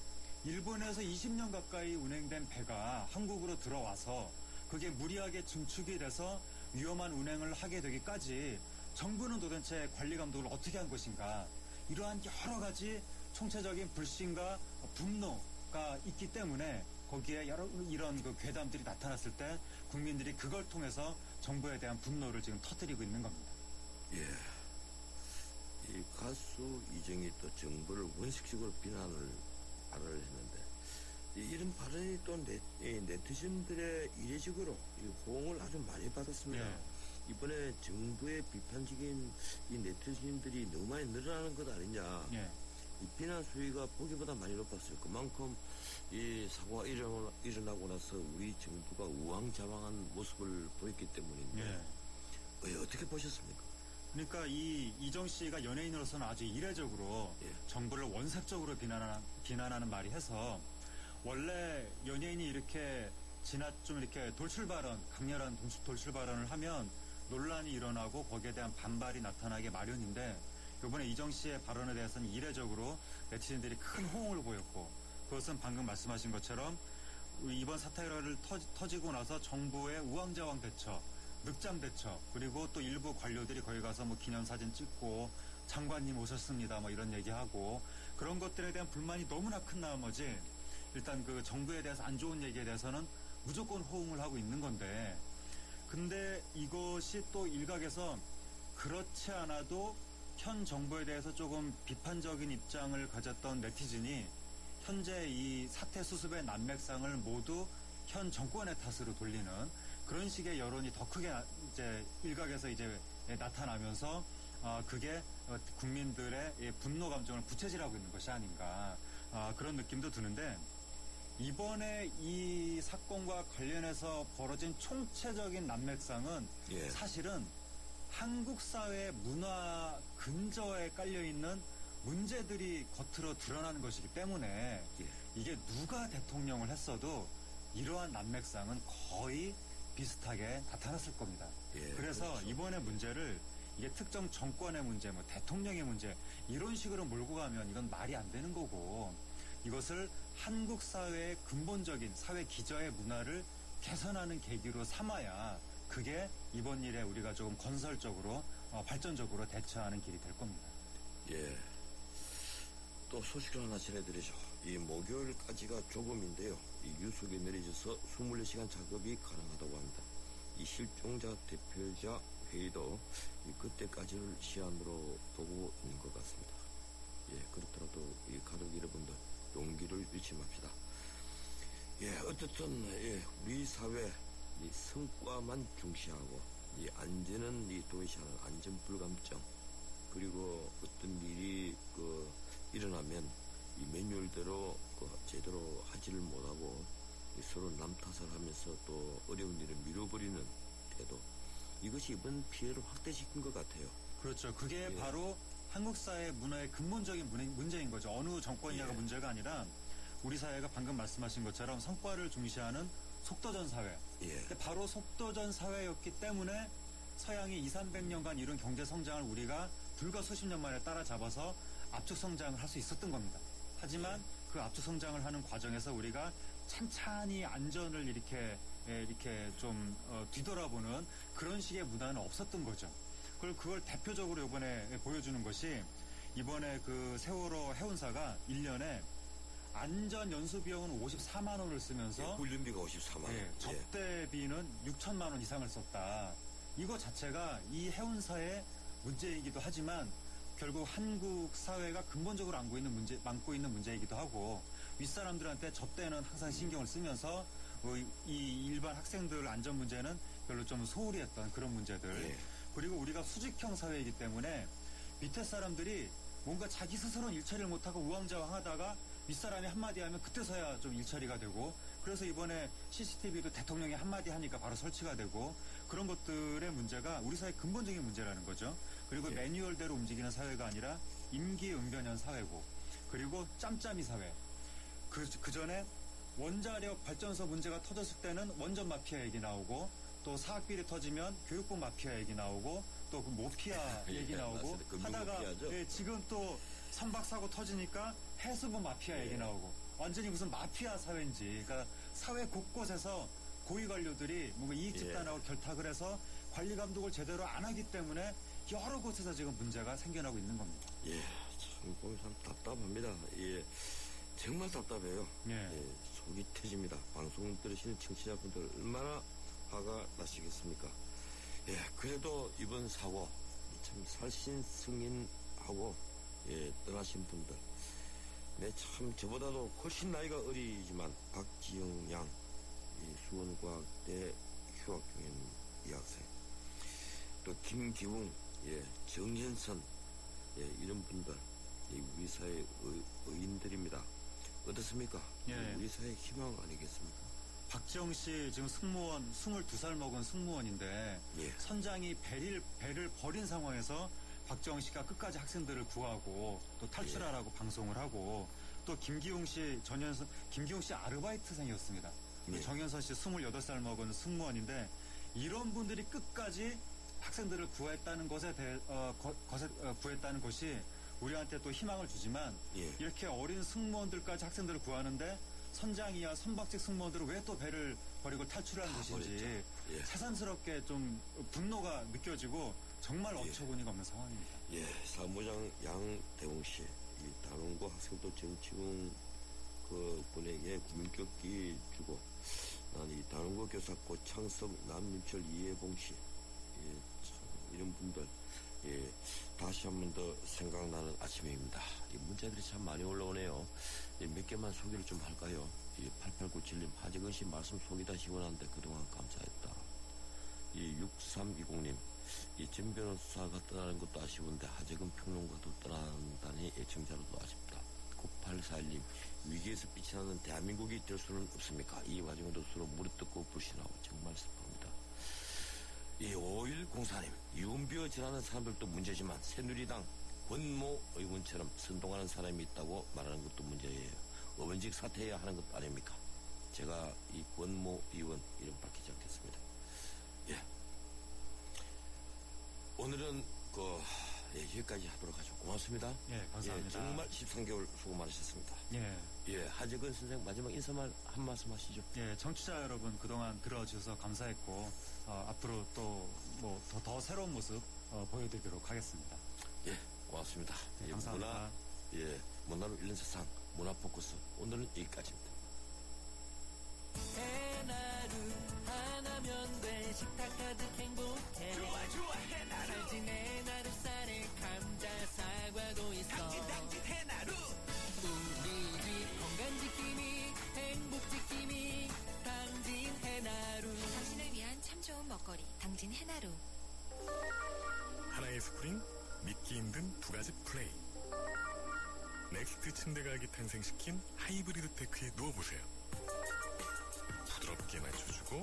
일본에서 20년 가까이 운행된 배가 한국으로 들어와서 그게 무리하게 증축이 돼서 위험한 운행을 하게 되기까지 정부는 도대체 관리 감독을 어떻게 한 것인가 이러한 여러 가지 총체적인 불신과 분노가 있기 때문에 거기에 여러 이런 그 괴담들이 나타났을 때 국민들이 그걸 통해서 정부에 대한 분노를 지금 터뜨리고 있는 겁니다. 이 가수 이정이 또 정부를 원칙적으로 비난을 했는데 이런 발언이 또 네티즌들의 이례적으로 호응을 아주 많이 받았습니다. 이번에 정부의 비판적인 이 네티즌들이 너무 많이 늘어나는 것 아니냐. 이 비난 수위가 보기보다 많이 높았어요. 그만큼 이 사고가 일어나고 나서 우리 정부가 우왕좌왕한 모습을 보였기 때문인데 어떻게 보셨습니까? 그러니까 이정 씨가 연예인으로서는 아주 이례적으로 정부를 원색적으로 비난하는 말이 해서 원래 연예인이 이렇게 좀 이렇게 돌출 발언, 강렬한 돌출 발언을 하면 논란이 일어나고 거기에 대한 반발이 나타나기 마련인데 이번에 이정 씨의 발언에 대해서는 이례적으로 네티즌들이 큰 호응을 보였고 그것은 방금 말씀하신 것처럼 이번 사태가 터지고 나서 정부의 우왕좌왕 대처, 늑장 대처 그리고 또 일부 관료들이 거기 가서 뭐 기념사진 찍고 장관님 오셨습니다 뭐 이런 얘기하고 그런 것들에 대한 불만이 너무나 큰 나머지 일단 그 정부에 대해서 안 좋은 얘기에 대해서는 무조건 호응을 하고 있는 건데 근데 이것이 또 일각에서 그렇지 않아도 현 정부에 대해서 조금 비판적인 입장을 가졌던 네티즌이 현재 이 사태 수습의 난맥상을 모두 현 정권의 탓으로 돌리는 그런 식의 여론이 더 크게 이제 일각에서 이제 나타나면서 그게 국민들의 분노 감정을 부채질하고 있는 것이 아닌가 그런 느낌도 드는데 이번에 이 사건과 관련해서 벌어진 총체적인 난맥상은 사실은 한국 사회의 문화 근저에 깔려있는 문제들이 겉으로 드러나는 것이기 때문에 이게 누가 대통령을 했어도 이러한 난맥상은 거의 비슷하게 나타났을 겁니다. 그래서 그렇죠. 이번의 문제를 이게 특정 정권의 문제, 뭐 대통령의 문제 이런 식으로 몰고 가면 이건 말이 안 되는 거고 이것을 한국 사회의 근본적인 사회 기저의 문화를 개선하는 계기로 삼아야 그게 이번 일에 우리가 조금 건설적으로 발전적으로 대처하는 길이 될 겁니다. 또 소식을 하나 전해드리죠. 이 목요일까지가 조금인데요. 이 유속에 내려져서 24시간 작업이 가능하다고 합니다. 이 실종자 대표자 회의도 그때까지를 시한으로 두고 있는 것 같습니다. 그렇더라도 이 가족 여러분들 용기를 잃지 맙시다. 어쨌든 우리 사회 이 성과만 중시하고 이 안전은 이 도외시하는 안전 불감증, 그리고 어떤 일이 일어나면 이 매뉴얼대로 제대로 하지를 못하고 서로 남 탓을 하면서 또 어려운 일을 미뤄버리는 태도, 이것이 이번 피해를 확대시킨 것 같아요. 그렇죠. 그게 바로 한국 사회 문화의 근본적인 문제인 거죠. 어느 정권이냐가 문제가 아니라 우리 사회가 방금 말씀하신 것처럼 성과를 중시하는 속도전 사회. 근데 바로 속도전 사회였기 때문에 서양이 200~300년간 이룬 경제 성장을 우리가 불과 수십 년 만에 따라잡아서 압축 성장을 할 수 있었던 겁니다. 하지만 그 압축 성장을 하는 과정에서 우리가 찬찬히 안전을 이렇게 좀 뒤돌아보는 그런 식의 문화는 없었던 거죠. 그걸 대표적으로 이번에 보여주는 것이, 이번에 그 세월호 해운사가 1년에 안전 연수 비용은 54만 원을 쓰면서 훈련비가 54만 원. 접대비는 6천만 원 이상을 썼다. 이거 자체가 이 해운사의 문제이기도 하지만 결국 한국 사회가 근본적으로 안고 있는 문제이기도 하고, 윗사람들한테 접대는 항상 신경을 쓰면서 이 일반 학생들 안전 문제는 별로 좀 소홀히 했던 그런 문제들. 그리고 우리가 수직형 사회이기 때문에 밑에 사람들이 뭔가 자기 스스로는 일처리를 못하고 우왕좌왕하다가 윗사람이 한마디 하면 그때서야 좀 일처리가 되고, 그래서 이번에 CCTV도 대통령이 한마디 하니까 바로 설치가 되고, 그런 것들의 문제가 우리 사회의 근본적인 문제라는 거죠. 그리고 매뉴얼대로 움직이는 사회가 아니라 임기응변형 사회고, 그리고 짬짬이 사회. 그 전에 원자력 발전소 문제가 터졌을 때는 원전 마피아 얘기 나오고, 또 사학비리 터지면 교육부 마피아 얘기 나오고, 또 그 모피아 얘기 나오고 하다가 지금 또 선박사고 터지니까 해수부 마피아 얘기 나오고, 완전히 무슨 마피아 사회인지. 그러니까 사회 곳곳에서 고위 관료들이 뭔가 이익 집단하고 결탁을 해서 관리 감독을 제대로 안 하기 때문에 여러 곳에서 지금 문제가 생겨나고 있는 겁니다. 참 보면 참 답답합니다. 정말 답답해요. 속이 터집니다. 방송 들으시는 청취자분들 얼마나 화가 나시겠습니까? 그래도 이번 사고 참 살신승인하고 떠나신 분들, 참 저보다도 훨씬 나이가 어리지만 박지영 양, 수원과학대 휴학 중인 이 학생, 또 김기웅, 정현선, 이런 분들, 우리 사회 의인들입니다. 어떻습니까? 우리 사회의 희망 아니겠습니까? 박지영 씨 지금 승무원, 22살 먹은 승무원인데 선장이 배를 버린 상황에서 박지영 씨가 끝까지 학생들을 구하고 또 탈출하라고 방송을 하고, 또 김기웅 씨 아르바이트생이었습니다. 정현선 씨 28살 먹은 승무원인데, 이런 분들이 끝까지 학생들을 구했다는 구했다는 것이 우리한테 또 희망을 주지만, 이렇게 어린 승무원들까지 학생들을 구하는데 선장이야 선박직 승무원들은 왜 또 배를 버리고 탈출하는 것인지 새삼스럽게 좀 분노가 느껴지고 정말 어처구니가 없는 상황입니다. 사무장 양대웅 씨, 이 단원고 학생도 정치웅 분에게 구민격기 주고, 난 이 단원고 교사 고창섭, 남윤철, 이해봉 씨, 이런 분들, 다시 한 번 더 생각나는 아침입니다. 이 문제들이 참 많이 올라오네요. 몇 개만 소개를 좀 할까요? 8897님, 하재근 씨 말씀 속이 다 시원한데 그동안 감사했다. 6320님, 전 변호사가 떠나는 것도 아쉬운데 하재근 평론가도 떠난다니 애청자로도 아쉽다. 9841님, 위기에서 빛이 나는 대한민국이 될 수는 없습니까? 이 와중에도 서로 무릎뜯고 불신하고 정말 슬픕니다. 5104님, 윤비어 지나는 사람들도 문제지만 새누리당 권모 의원처럼 선동하는 사람이 있다고 말하는 것도 문제예요. 의원직 사퇴해야 하는 것 아닙니까? 제가 이 권모 의원 이름 밝히지 않겠습니다. 오늘은 여기까지 하도록 하죠. 고맙습니다. 감사합니다. 정말 13개월 수고 많으셨습니다. 하재근 선생 마지막 인사말 한 말씀 하시죠. 청취자 여러분 그동안 들어주셔서 감사했고, 앞으로 또 더 새로운 모습 보여드리도록 하겠습니다. 고맙습니다. 감사합니다. 문화로 읽는 세상 문화포커스, 오늘은 여기까지입니다. 해나루 하나면 돼. 식탁 가득 행복해. 좋아 해나루. 살찐 해나루 쌀에 감자 사과도 있어. 당진 해나루. 우리 집 건강 지킴이 행복 지킴이 믿기 힘든 두 가지 플레이. 넥스트 침대 가격이 탄생시킨 하이브리드 테크에 누워보세요. 부드럽게 맞춰주고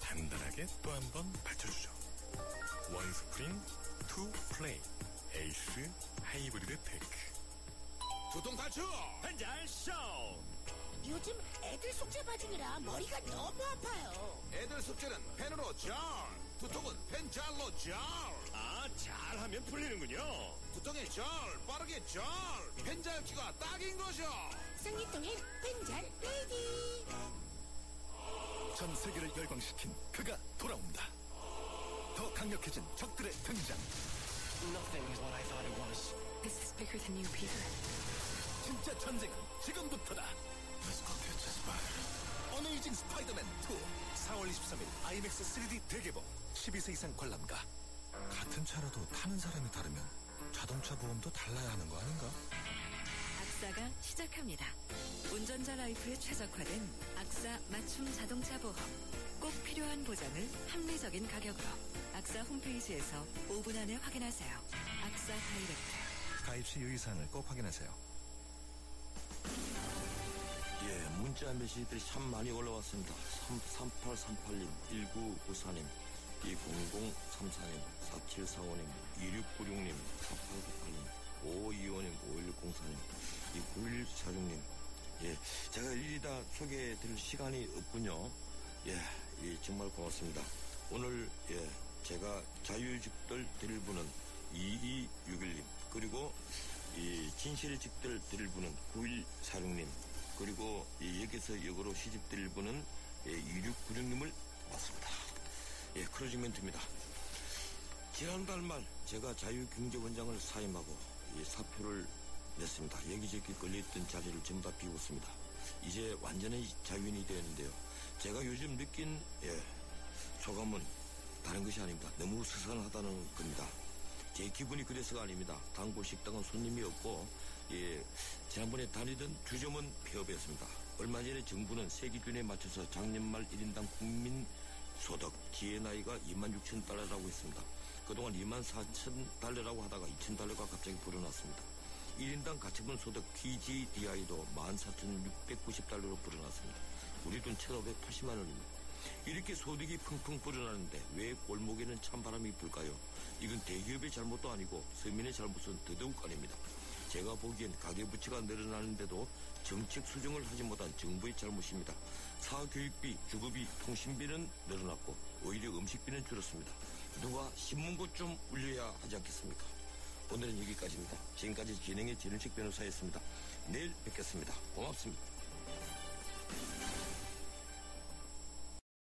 단단하게 또 한 번 받쳐주죠. 원 스프링, 투 플레이. 에이스 하이브리드 테크. 두통 탈출 펜잘 쇼. 요즘 애들 숙제 받으느라 머리가 너무 아파요. 애들 숙제는 펜으로 절, 두통은 펜잘로 절. 아, 잘하면 풀리는군요. 두통에 절, 빠르게 절. 펜잘기가 딱인 거죠. 생리통엔 펜잘 레디. 전 세계를 열광시킨 그가 돌아온다. 더 강력해진 적들의 등장. Nothing is what I thought it was. This is bigger than you, Peter. 진짜 전쟁은 지금부터다. Let's go catch a spider. 어메이징 스파이더맨 2. 4월 23일 IMAX 3D 대개봉. 12세 이상 관람가. 같은 차라도 타는 사람이 다르면 자동차 보험도 달라야 하는 거 아닌가? 악사가 시작합니다. 운전자 라이프에 최적화된 악사 맞춤 자동차 보험. 꼭 필요한 보장을 합리적인 가격으로. 악사 홈페이지에서 5분 안에 확인하세요. 악사 다이렉트. 가입 시 유의사항을 꼭 확인하세요. 예, 문자 메시지들이 참 많이 올라왔습니다. 3838님, 1994님, 20034님, 4745님, 2696님, 4898님, 5525님, 5104님, 9146님. 예, 제가 일일이 다 소개해드릴 시간이 없군요. 예, 정말 고맙습니다. 오늘, 예, 제가 자유직들 드릴 분은 2261님, 그리고 진실의 직들 드릴 분은 9146님, 그리고 여기서 역으로 시집 드릴 분은 2696님을 맞습니다. 예, 크루징 멘트입니다. 지난달 말 제가 자유경제원장을 사임하고 사표를 냈습니다. 여기저기 걸려있던 자리를 전부 다 비웠습니다. 이제 완전히 자유인이 되었는데요. 제가 요즘 느낀 소감은 다른 것이 아닙니다. 너무 스산하다는 겁니다. 제 기분이 그래서가 아닙니다. 단골 식당은 손님이 없고 지난번에 다니던 주점은 폐업했습니다. 얼마 전에 정부는 새 기준에 맞춰서 작년 말 1인당 국민소득 GNI가 26,000달러라고 했습니다. 그동안 24,000달러라고 하다가 2,000달러가 갑자기 불어났습니다. 1인당 가처분 소득 PGDI도 14,690달러로 불어났습니다. 우리 돈 1,580만 원입니다. 이렇게 소득이 펑펑 불어나는데 왜 골목에는 찬바람이 불까요? 이건 대기업의 잘못도 아니고 서민의 잘못은 더더욱 아닙니다. 제가 보기엔 가계부채가 늘어나는데도 정책 수정을 하지 못한 정부의 잘못입니다. 사교육비, 주거비, 통신비는 늘어났고 오히려 음식비는 줄었습니다. 누가 신문고 좀 울려야 하지 않겠습니까? 오늘은 여기까지입니다. 지금까지 진행의 진은식 변호사였습니다. 내일 뵙겠습니다. 고맙습니다.